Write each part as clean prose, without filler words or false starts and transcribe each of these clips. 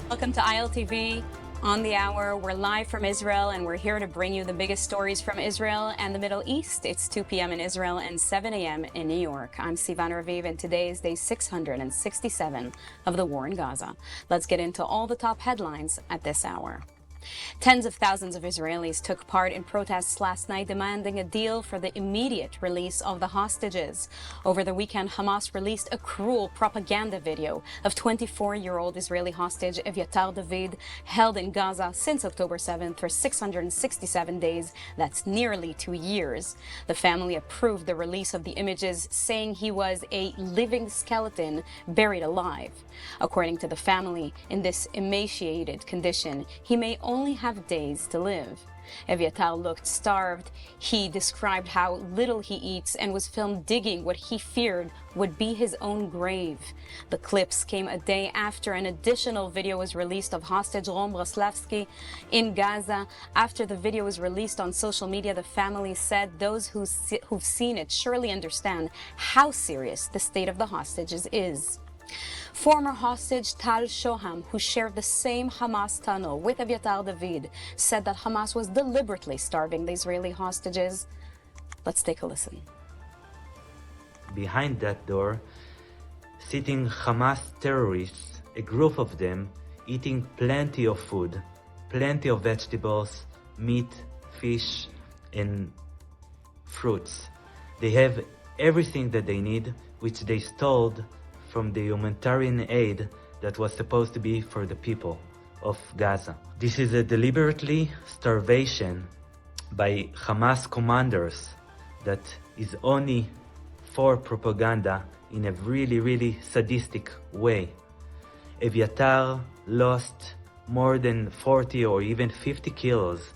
Welcome to ILTV on the hour. We're live from Israel and we're here to bring you the biggest stories from Israel and the Middle East. It's 2 p.m. in Israel and 7 a.m. in New York. I'm Sivan Raviv and today is day 667 of the war in Gaza. Let's get into all the top headlines at this hour. Tens of thousands of Israelis took part in protests last night demanding a deal for the immediate release of the hostages. Over the weekend, Hamas released a cruel propaganda video of 24-year-old Israeli hostage Evyatar David, held in Gaza since October 7th for 667 days. That's nearly 2 years. The family approved the release of the images, saying he was a living skeleton buried alive. According to the family, in this emaciated condition, he may only have days to live. Evyatar looked starved. He described how little he eats and was filmed digging what he feared would be his own grave. The clips came a day after an additional video was released of hostage Braslavski in Gaza. After the video was released on social media, the family said those who've seen it surely understand how serious the state of the hostages is. Former hostage Tal Shoham, who shared the same Hamas tunnel with Evyatar David, said that Hamas was deliberately starving the Israeli hostages. Let's take a listen. Behind that door, sitting Hamas terrorists, a group of them, eating plenty of food, plenty of vegetables, meat, fish, and fruits. They have everything that they need, which they stole from the humanitarian aid that was supposed to be for the people of Gaza. This is a deliberately starvation by Hamas commanders that is only for propaganda in a really sadistic way. Evyatar lost more than 40 or even 50 kilos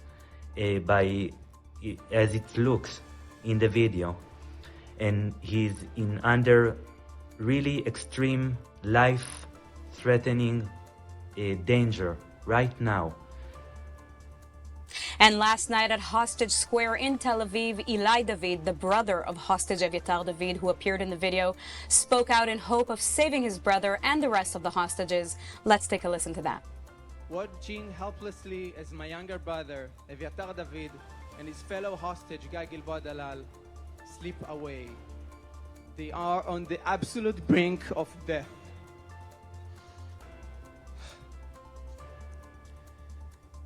as it looks in the video, and he's under really extreme, life-threatening danger right now. And last night at Hostage Square in Tel Aviv, Eli David, the brother of hostage Evyatar David, who appeared in the video, spoke out in hope of saving his brother and the rest of the hostages. Let's take a listen to that. Watching helplessly as my younger brother, Evyatar David, and his fellow hostage, Gil Hoffman, slip away. They are on the absolute brink of death.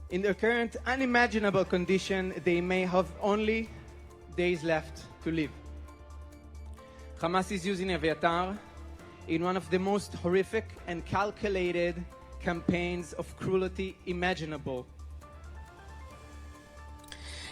In their current unimaginable condition, they may have only days left to live. Hamas is using Evyatar in one of the most horrific and calculated campaigns of cruelty imaginable.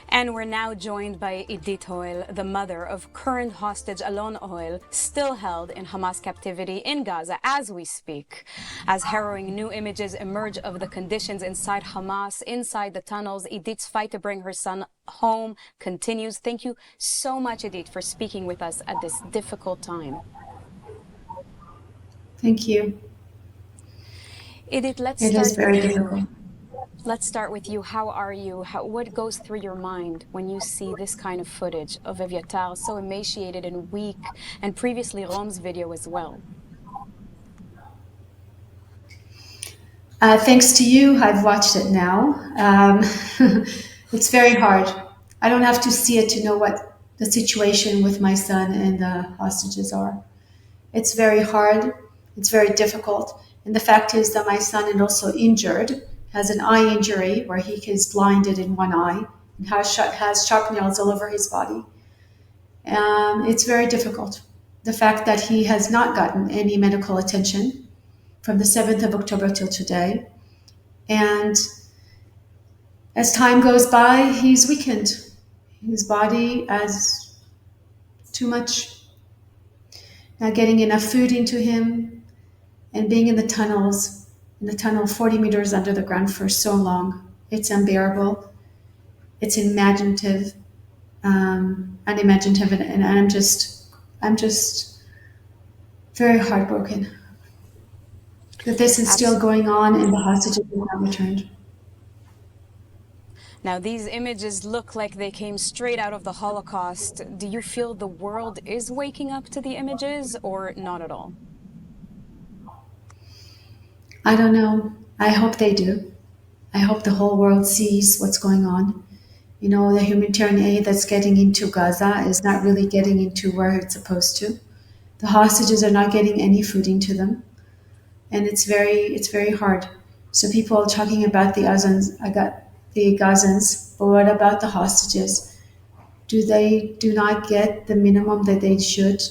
And we're now joined by Idit Ohel, the mother of current hostage Alon Ohel, still held in Hamas captivity in Gaza as we speak. As harrowing new images emerge of the conditions inside Hamas, inside the tunnels, Idit's fight to bring her son home continues. Thank you so much, Idit, for speaking with us at this difficult time. Thank you. Idit, let's start with you. How are you? What goes through your mind when you see this kind of footage of Evyatar, so emaciated and weak, and previously Rom's video as well? Thanks to you, I've watched it now. It's very hard. I don't have to see it to know what the situation with my son and the hostages are. It's very hard. It's very difficult. And the fact is that my son is also injured, has an eye injury where he is blinded in one eye and has sharp nails all over his body. It's very difficult. The fact that he has not gotten any medical attention from the 7th of October till today. And as time goes by, he's weakened. His body has too much, not getting enough food into him, and being in the tunnel 40 meters under the ground for so long. It's unbearable. It's unimaginative, and I'm just very heartbroken that this is still going on and the hostages are not returned. Now, these images look like they came straight out of the Holocaust. Do you feel the world is waking up to the images or not at all? I don't know. I hope they do. I hope the whole world sees what's going on. You know, the humanitarian aid that's getting into Gaza is not really getting into where it's supposed to. The hostages are not getting any food into them, and it's very hard. So people are talking about the Gazans, but what about the hostages? Do not get the minimum that they should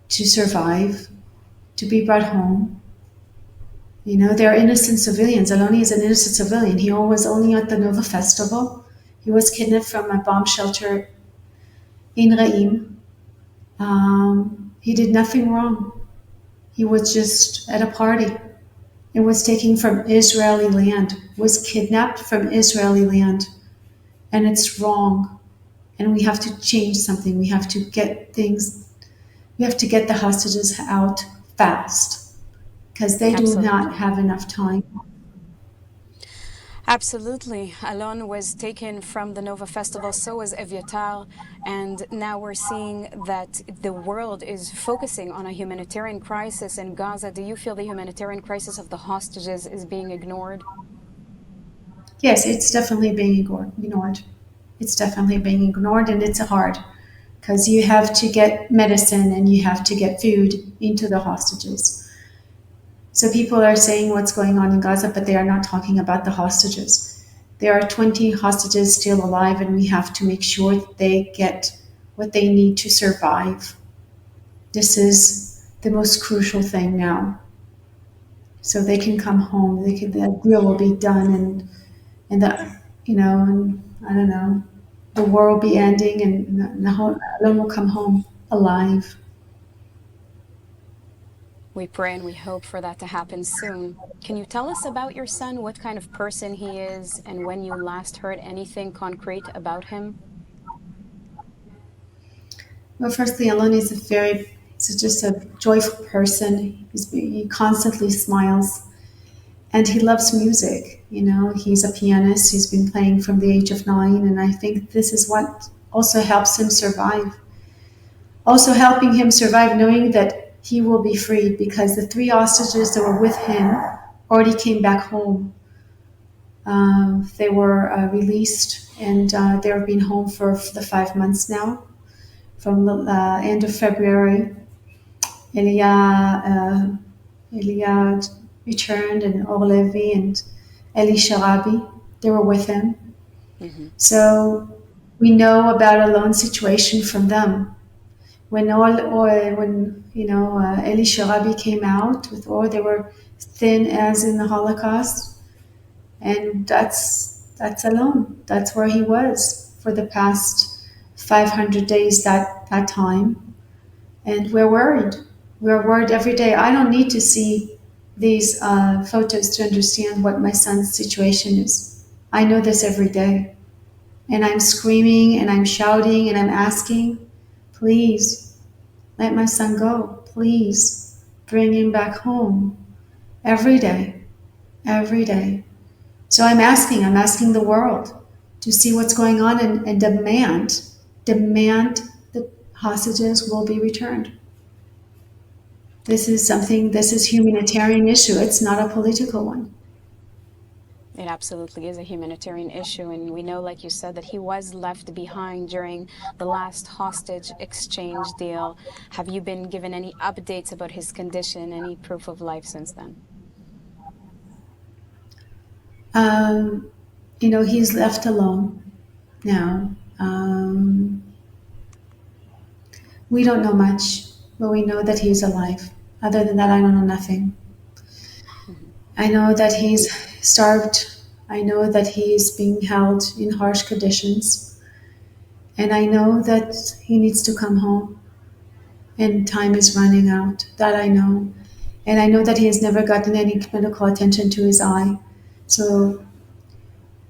to survive, to be brought home? You know, they're innocent civilians. Aloni is an innocent civilian. He was only at the Nova Festival. He was kidnapped from a bomb shelter in Ra'im. He did nothing wrong. He was just at a party. It was taken from Israeli land, was kidnapped from Israeli land. And it's wrong. And we have to change something. We have to get the hostages out fast because they do not have enough time. Absolutely. Alon was taken from the Nova Festival, so was Evyatar, and now we're seeing that the world is focusing on a humanitarian crisis in Gaza. Do you feel the humanitarian crisis of the hostages is being ignored? Yes, it's definitely being ignored. It's definitely being ignored, and it's hard because you have to get medicine and you have to get food into the hostages. So people are saying what's going on in Gaza, but they are not talking about the hostages. There are 20 hostages still alive, and we have to make sure that they get what they need to survive. This is the most crucial thing now. So they can come home. The deal will be done, and I don't know, the war will be ending, and Alon will come home alive. We pray and we hope for that to happen soon. Can you tell us about your son, what kind of person he is, and when you last heard anything concrete about him? Well, firstly, Alon is just a joyful person. He constantly smiles, and he loves music. You know, he's a pianist. He's been playing from the age of 9, and I think this is what also helps him survive. Also helping him survive knowing that he will be freed because the 3 hostages that were with him already came back home. They were released, and they've been home for the 5 months now. From the end of February, Elia returned, and Or Levi and Eli Sharabi, they were with him. Mm-hmm. So we know about Alon's situation from them. When Eli Sharabi came out with Or, they were thin as in the Holocaust, and that's Alon. That's where he was for the past 500 days that time, and we're worried. We're worried every day. I don't need to see these photos to understand what my son's situation is. I know this every day, and I'm screaming and I'm shouting and I'm asking, please let my son go. Please bring him back home. Every day. So I'm asking the world to see what's going on and demand the hostages will be returned. This is humanitarian issue. It's not a political one. It absolutely is a humanitarian issue, and we know, like you said, that he was left behind during the last hostage exchange deal. Have you been given any updates about his condition, any proof of life since then? He's left alone now. We don't know much, but we know that he's alive. Other than that, I don't know nothing. I know that he's starved. I know that he's being held in harsh conditions. And I know that he needs to come home. And time is running out. That I know. And I know that he has never gotten any medical attention to his eye. And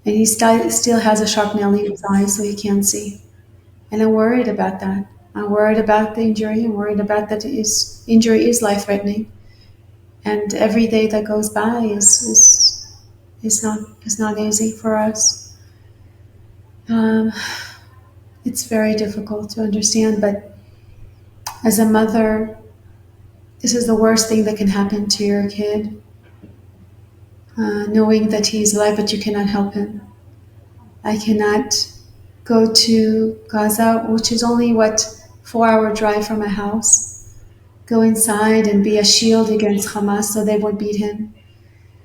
he still has a sharp nail in his eye, so he can't see. And I'm worried about that. I'm worried about the injury. I'm worried about that his injury is life-threatening. And every day that goes by is not easy for us. It's very difficult to understand, but as a mother, this is the worst thing that can happen to your kid. knowing that he is alive, but you cannot help him. I cannot go to Gaza, which is only, 4-hour drive from my house, go inside and be a shield against Hamas so they won't beat him,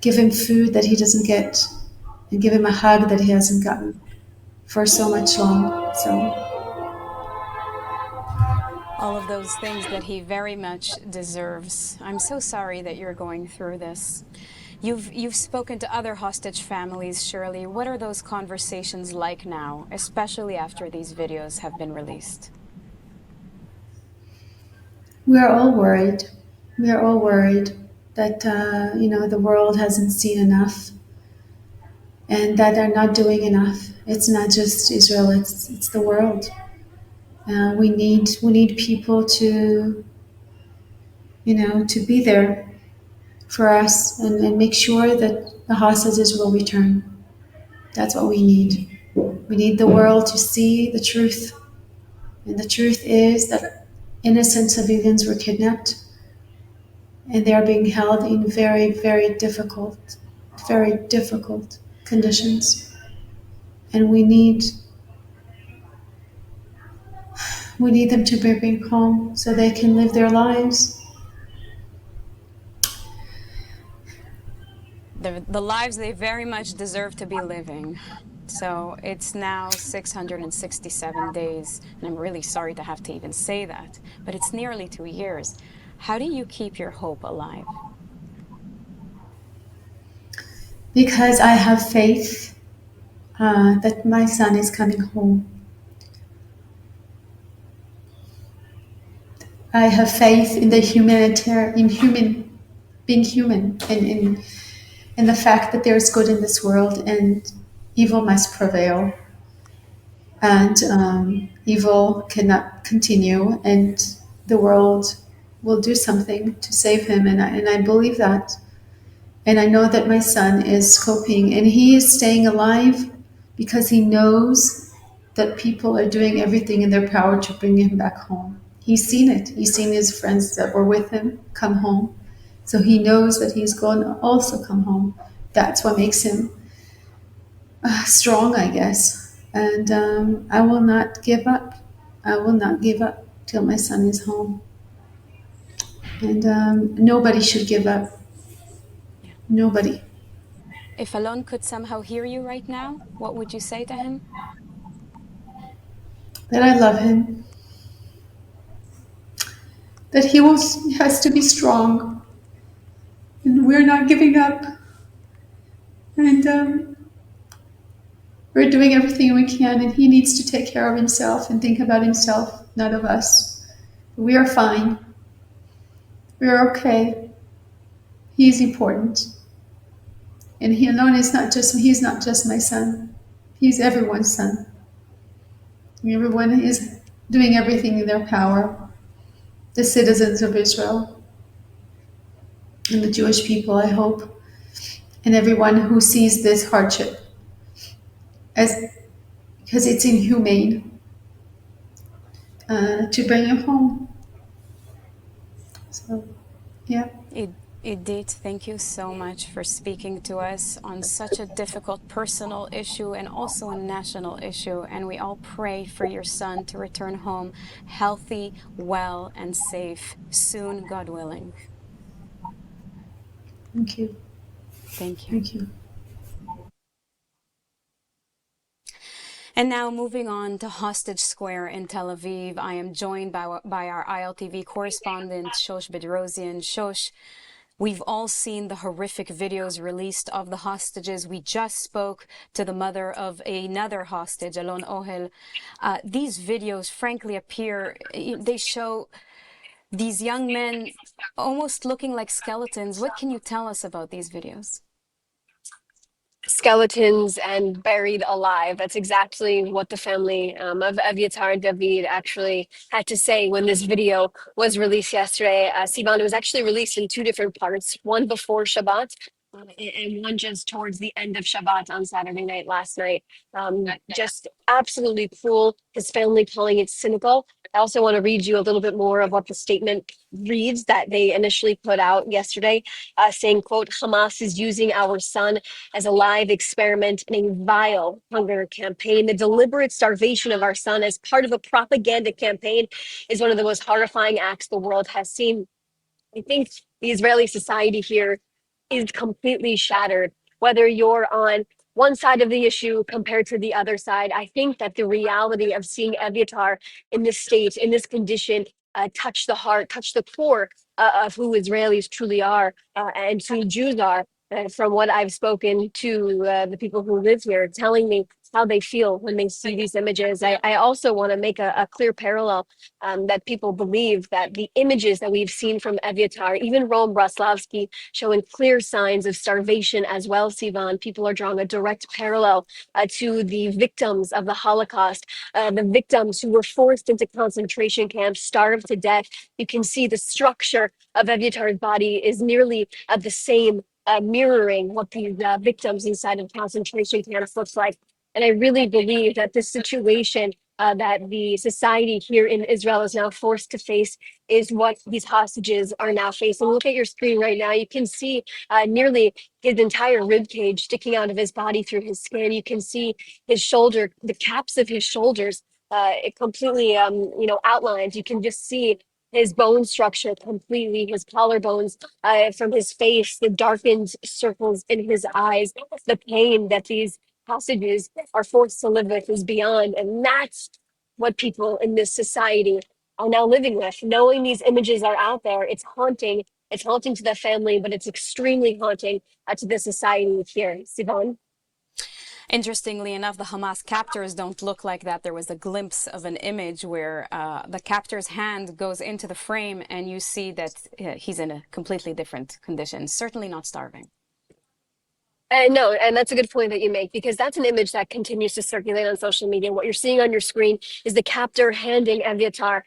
give him food that he doesn't get, and give him a hug that he hasn't gotten for so much long. So All of those things that he very much deserves. I'm so sorry that you're going through this. You've spoken to other hostage families, Shirley. What are those conversations like now, especially after these videos have been released? we are all worried. We are all worried that the world hasn't seen enough, and that they're not doing enough. It's not just Israel; it's the world. We need people to to be there for us and make sure that the hostages will return. That's what we need. We need the world to see the truth. And the truth is that innocent civilians were kidnapped and they are being held in very, very difficult conditions. And we need them to be brought home so they can live their lives. The lives they very much deserve to be living. So it's now 667 days, and I'm really sorry to have to even say that, but it's nearly 2 years. How do you keep your hope alive? Because I have faith that my son is coming home. I have faith in the being human, and in the fact that there is good in this world and evil must prevail. And evil cannot continue, and the world will do something to save him. And I believe that. And I know that my son is coping, and he is staying alive because he knows that people are doing everything in their power to bring him back home. He's seen it. He's seen his friends that were with him come home. So he knows that he's going to also come home. That's what makes him strong, I guess. And I will not give up. I will not give up till my son is home. And nobody should give up. Nobody. If Alon could somehow hear you right now, what would you say to him? That I love him. That he has to be strong. And we're not giving up. And we're doing everything we can, and he needs to take care of himself and think about himself, not of us. We are fine. We are okay. He's important. And he alone he's not just my son. He's everyone's son. Everyone is doing everything in their power. The citizens of Israel and the Jewish people, I hope, and everyone who sees this hardship because it's inhumane to bring him home. So, yeah. Idit, thank you so much for speaking to us on such a difficult personal issue and also a national issue. And we all pray for your son to return home healthy, well, and safe soon, God willing. Thank you. Thank you. Thank you. And now moving on to Hostage Square in Tel Aviv, I am joined by our ILTV correspondent, Shosh Bedrosian. Shosh, we've all seen the horrific videos released of the hostages. We just spoke to the mother of another hostage, Alon Ohel. These videos, frankly, they show these young men almost looking like skeletons. What can you tell us about these videos? Skeletons and buried alive. That's exactly what the family of Evyatar and David actually had to say when this video was released yesterday. Sivan, it was actually released in two different parts, one before Shabbat and one just towards the end of Shabbat on Saturday night last night. Just absolutely cruel. His family calling it cynical. I also want to read you a little bit more of what the statement reads that they initially put out yesterday, saying, quote, Hamas is using our son as a live experiment in a vile hunger campaign. The deliberate starvation of our son as part of a propaganda campaign is one of the most horrifying acts the world has seen. I think the Israeli society here is completely shattered. Whether you're on one side of the issue compared to the other side, I think that the reality of seeing Evyatar in this state, in this condition, touch the heart, touch the core of who Israelis truly are and who Jews are. From what I've spoken to the people who live here, telling me how they feel when they see these images. I also want to make a clear parallel that people believe that the images that we've seen from Evyatar, even Rome Braslavski, showing clear signs of starvation as well, Sivan. People are drawing a direct parallel to the victims of the Holocaust, the victims who were forced into concentration camps, starved to death. You can see the structure of Evyatar's body is nearly the same, mirroring what these victims inside of concentration camps looks like. And I really believe that this situation that the society here in Israel is now forced to face is what these hostages are now facing. Look at your screen right now. You can see nearly his entire rib cage sticking out of his body through his skin. You can see his shoulder, the caps of his shoulders, it completely, outlined. You can just see his bone structure completely, his collarbones from his face, the darkened circles in his eyes, the pain that these hostages are forced to live with is beyond. And that's what people in this society are now living with. Knowing these images are out there, it's haunting. It's haunting to the family, but it's extremely haunting to the society here. Sivan? Interestingly enough, the Hamas captors don't look like that. There was a glimpse of an image where the captor's hand goes into the frame and you see that he's in a completely different condition, certainly not starving. No, and that's a good point that you make, because that's an image that continues to circulate on social media. What you're seeing on your screen is the captor handing Evyatar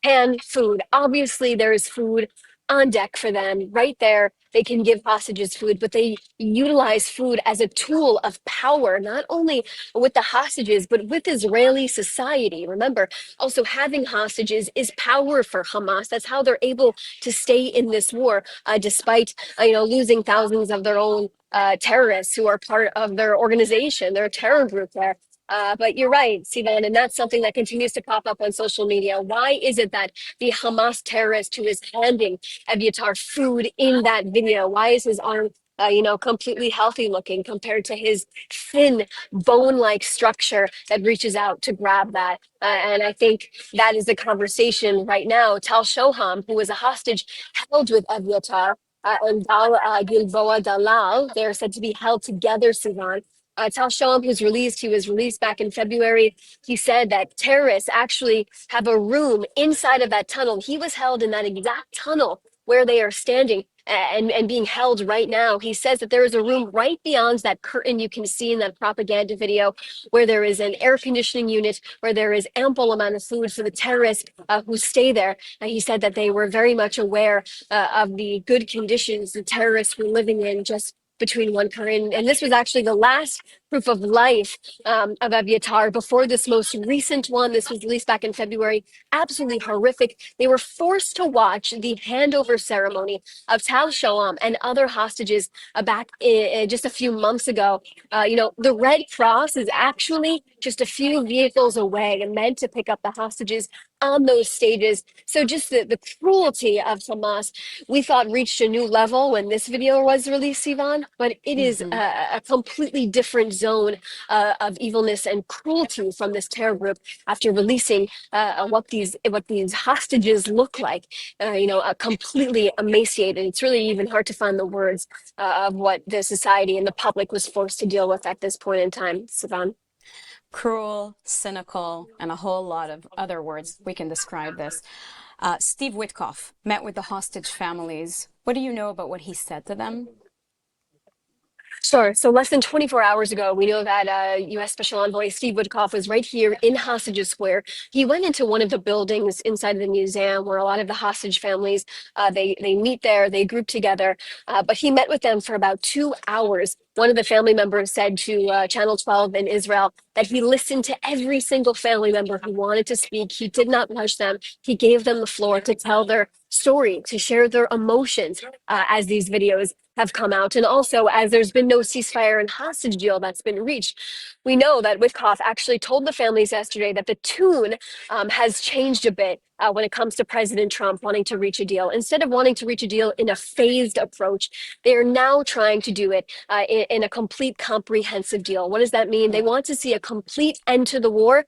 canned food. Obviously, there is food on deck for them right there. They can give hostages food, but they utilize food as a tool of power, not only with the hostages, but with Israeli society. Remember, also having hostages is power for Hamas. That's how they're able to stay in this war, despite losing thousands of their own terrorists who are part of their organization, their terror group there. But you're right, Sivan, and that's something that continues to pop up on social media. Why is it that the Hamas terrorist who is handing Evyatar food in that video, why is his arm, completely healthy looking compared to his thin bone-like structure that reaches out to grab that? And I think that is the conversation right now. Tal Shoham, who was a hostage held with Evyatar, and Gilboa Dalal, they're said to be held together, Sivan. Tal Shoam, he was released back in February. He said that terrorists actually have a room inside of that tunnel. He was held in that exact tunnel where they are standing and being held right now. He says that there is a room right beyond that curtain you can see in that propaganda video, where there is an air conditioning unit, where there is ample amount of food for the terrorists who stay there. He said that they were very much aware of the good conditions the terrorists were living in just between one curtain. And this was actually the last proof of life of Evyatar before this most recent one. This was released back in February. Absolutely horrific. They were forced to watch the handover ceremony of Tal Shoam and other hostages back just a few months ago. The Red Cross is actually just a few vehicles away and meant to pick up the hostages on those stages. So just the cruelty of Hamas, we thought reached a new level when this video was released, Sivan, but it is a completely different zone of evilness and cruelty from this terror group after releasing what these hostages look like, completely emaciated. It's really even hard to find the words of what the society and the public was forced to deal with at this point in time, Sivan. Cruel, cynical, and a whole lot of other words we can describe this. Steve Witkoff met with the hostage families. What do you know about what he said to them? Sure. So less than 24 hours ago, we know that U.S. Special Envoy Steve Witkoff was right here in Hostages Square. He went into one of the buildings inside of the museum where a lot of the hostage families they meet there, they group together. But he met with them for about 2 hours. One of the family members said to Channel 12 in Israel that he listened to every single family member who wanted to speak. He did not rush them. He gave them the floor to tell their story, to share their emotions as these videos have come out. And also, as there's been no ceasefire and hostage deal that's been reached, we know that Witkoff actually told the families yesterday that the tune has changed a bit when it comes to President Trump wanting to reach a deal. Instead of wanting to reach a deal in a phased approach, they are now trying to do it in a complete comprehensive deal. What does that mean? They want to see a complete end to the war,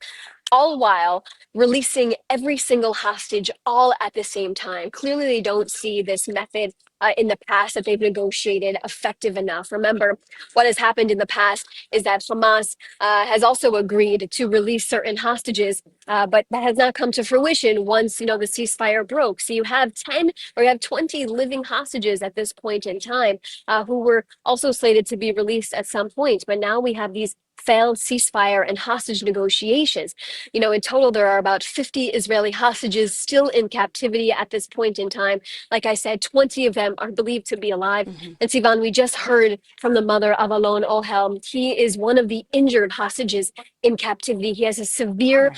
all while releasing every single hostage all at the same time. Clearly, they don't see this method in the past that they've negotiated effective enough. Remember, what has happened in the past is that Hamas has also agreed to release certain hostages, but that has not come to fruition once the ceasefire broke. So you have 10 or you have 20 living hostages at this point in time who were also slated to be released at some point. But now we have these failed ceasefire and hostage negotiations. In total, there are about 50 Israeli hostages still in captivity at this point in time. Like I said, 20 of them are believed to be alive. And Sivan, we just heard from the mother of Alon Ohel. He is one of the injured hostages in captivity. He has a severe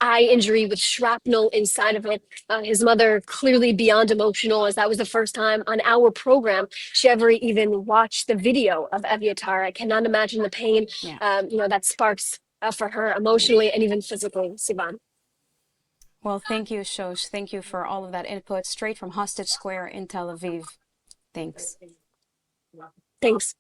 eye injury with shrapnel inside of it. His mother clearly beyond emotional, as that was the first time on our program she ever even watched the video of Evyatar. I cannot imagine the pain that sparks for her emotionally and even physically, Sivan. Well, thank you, Shosh. Thank you for all of that input straight from Hostage Square in Tel Aviv. Thanks. Thanks.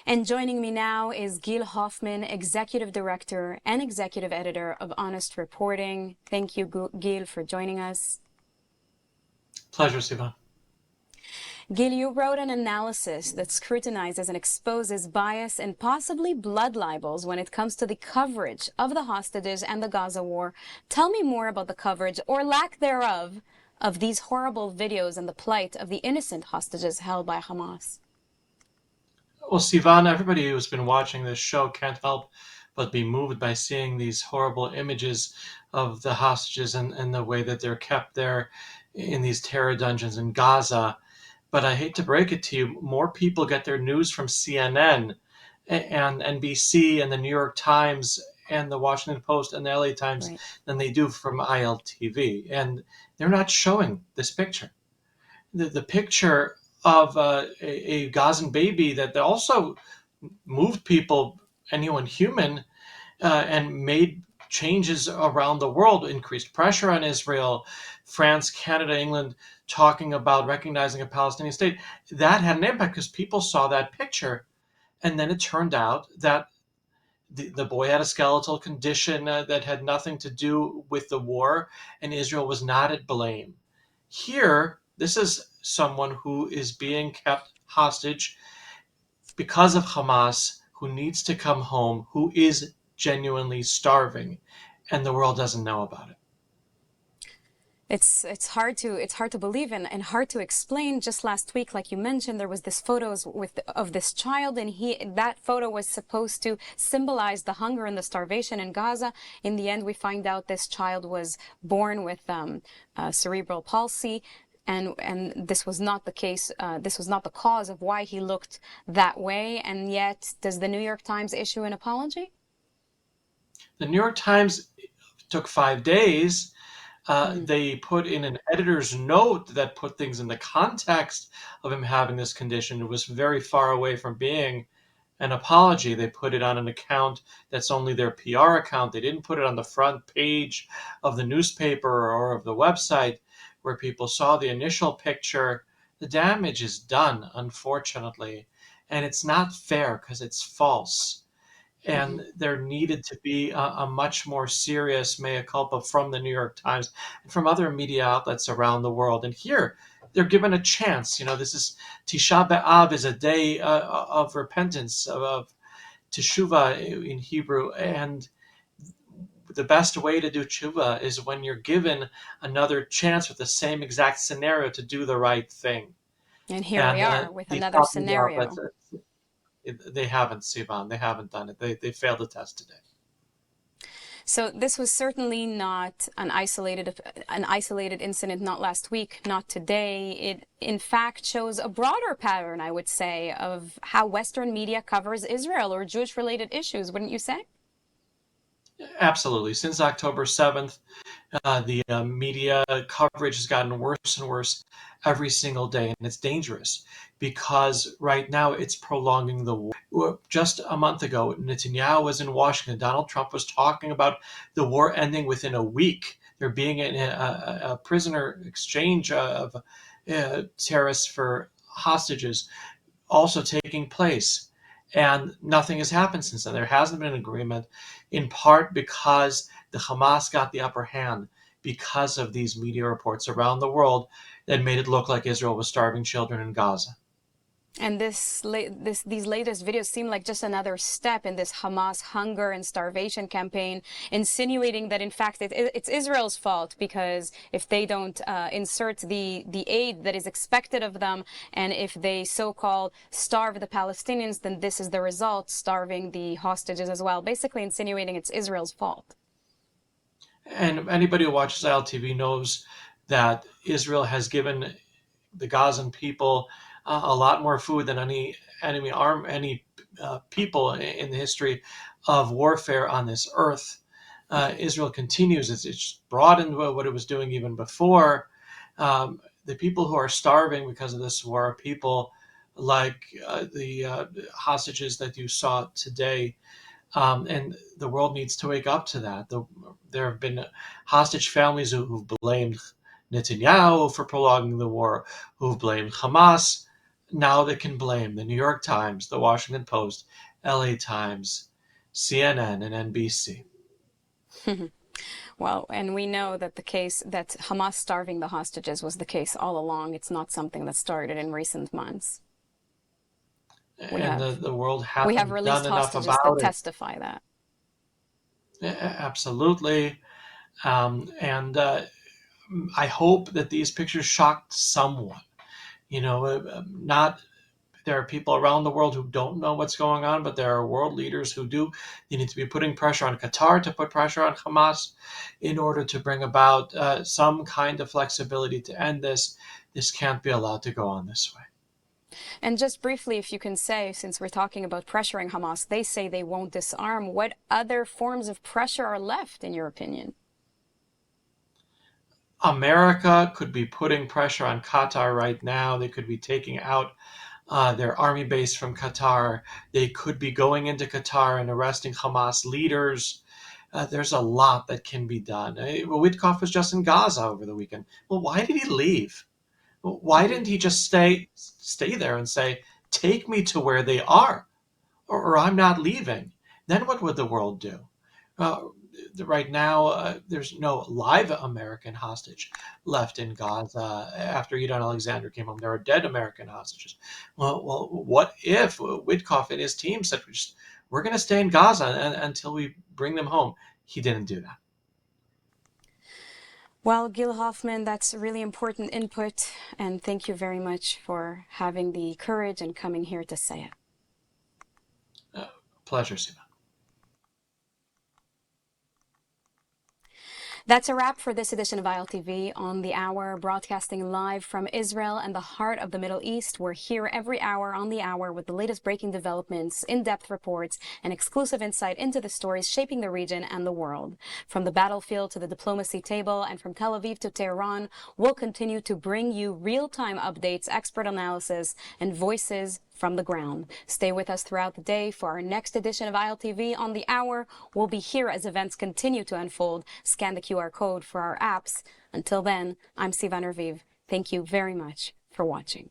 And joining me now is Gil Hoffman, Executive Director and Executive Editor of Honest Reporting. Thank you, Gil, for joining us. Pleasure, Sivan. Gil, you wrote an analysis that scrutinizes and exposes bias and possibly blood libels when it comes to the coverage of the hostages and the Gaza war. Tell me more about the coverage, or lack thereof, of these horrible videos and the plight of the innocent hostages held by Hamas. Well, Sivan, everybody who's been watching this show can't help but be moved by seeing these horrible images of the hostages and the way that they're kept there in these terror dungeons in Gaza. But I hate to break it to you, more people get their news from CNN and NBC and the New York Times and the Washington Post and the LA Times than they do from ILTV. And they're not showing this picture. The picture of a Gazan baby that also moved people, anyone human, and made changes around the world, increased pressure on Israel, France, Canada, England, talking about recognizing a Palestinian state. That had an impact because people saw that picture. And then it turned out that the boy had a skeletal condition that had nothing to do with the war, and Israel was not at blame. Here, this is someone who is being kept hostage because of Hamas, who needs to come home, who is genuinely starving, and the world doesn't know about it. It's hard to believe and hard to explain. Just last week, like you mentioned, there was this photos of this child, and that photo was supposed to symbolize the hunger and the starvation in Gaza. In the end, we find out this child was born with cerebral palsy. And this was not the case. This was not the cause of why he looked that way. And yet, does the New York Times issue an apology? The New York Times took 5 days. They put in an editor's note that put things in the context of him having this condition. It was very far away from being an apology. They put it on an account that's only their PR account. They didn't put it on the front page of the newspaper or of the website where people saw the initial picture. The damage is done, unfortunately, and it's not fair because it's false. And there needed to be a much more serious mea culpa from the New York Times and from other media outlets around the world. And here, they're given a chance. This is Tisha B'Av, is a day of repentance, of teshuvah in Hebrew. And the best way to do teshuvah is when you're given another chance with the same exact scenario to do the right thing. And here we And are with these another top media outlets, scenario. they haven't, Sivan. They haven't done it. They failed the test today. So this was certainly not an isolated incident, not last week, not today. It, in fact, shows a broader pattern, I would say, of how Western media covers Israel or Jewish-related issues, wouldn't you say? Absolutely. Since October 7th, the media coverage has gotten worse and worse every single day, and it's dangerous because right now it's prolonging the war. Just a month ago, Netanyahu was in Washington. Donald Trump was talking about the war ending within a week. There being a prisoner exchange of terrorists for hostages also taking place. And nothing has happened since then. There hasn't been an agreement, in part because the Hamas got the upper hand because of these media reports around the world that made it look like Israel was starving children in Gaza. And these latest videos seem like just another step in this Hamas hunger and starvation campaign, insinuating that in fact it's Israel's fault because if they don't insert the aid that is expected of them, and if they so-called starve the Palestinians, then this is the result, starving the hostages as well. Basically insinuating it's Israel's fault. And anybody who watches ILTV knows that Israel has given the Gazan people a lot more food than any people in the history of warfare on this earth. Israel continues; it's broadened what it was doing even before. The people who are starving because of this war are people like the hostages that you saw today. And the world needs to wake up to that. There have been hostage families who've blamed Netanyahu for prolonging the war, who've blamed Hamas. Now they can blame the New York Times, the Washington Post, LA Times, CNN, and NBC. Well, and we know that the case that Hamas starving the hostages was the case all along. It's not something that started in recent months. The world We have hasn't released done enough hostages that about it. testify that. Absolutely. I hope that these pictures shocked someone. There are people around the world who don't know what's going on, but there are world leaders who do. They need to be putting pressure on Qatar to put pressure on Hamas in order to bring about some kind of flexibility to end this. This can't be allowed to go on this way. And just briefly, if you can say, since we're talking about pressuring Hamas, they say they won't disarm. What other forms of pressure are left, in your opinion? America could be putting pressure on Qatar right now. They could be taking out their army base from Qatar. They could be going into Qatar and arresting Hamas leaders. There's a lot that can be done. Witkoff was just in Gaza over the weekend. Well, why did he leave? Why didn't he just stay there and say, take me to where they are, or I'm not leaving? Then what would the world do? Right now, there's no live American hostage left in Gaza. After Idit Alexander came home, there are dead American hostages. Well, what if Witkoff and his team said, we're going to stay in Gaza until we bring them home? He didn't do that. Well, Gil Hoffman, that's really important input, and thank you very much for having the courage and coming here to say it. Pleasure, Siva. That's a wrap for this edition of ILTV on the Hour, broadcasting live from Israel and the heart of the Middle East. We're here every hour on the hour with the latest breaking developments, in-depth reports, and exclusive insight into the stories shaping the region and the world. From the battlefield to the diplomacy table and from Tel Aviv to Tehran, we'll continue to bring you real-time updates, expert analysis, and voices from the ground. Stay with us throughout the day for our next edition of ILTV on the Hour. We'll be here as events continue to unfold. Scan the QR code for our apps. Until then, I'm Sivan Raviv. Thank you very much for watching.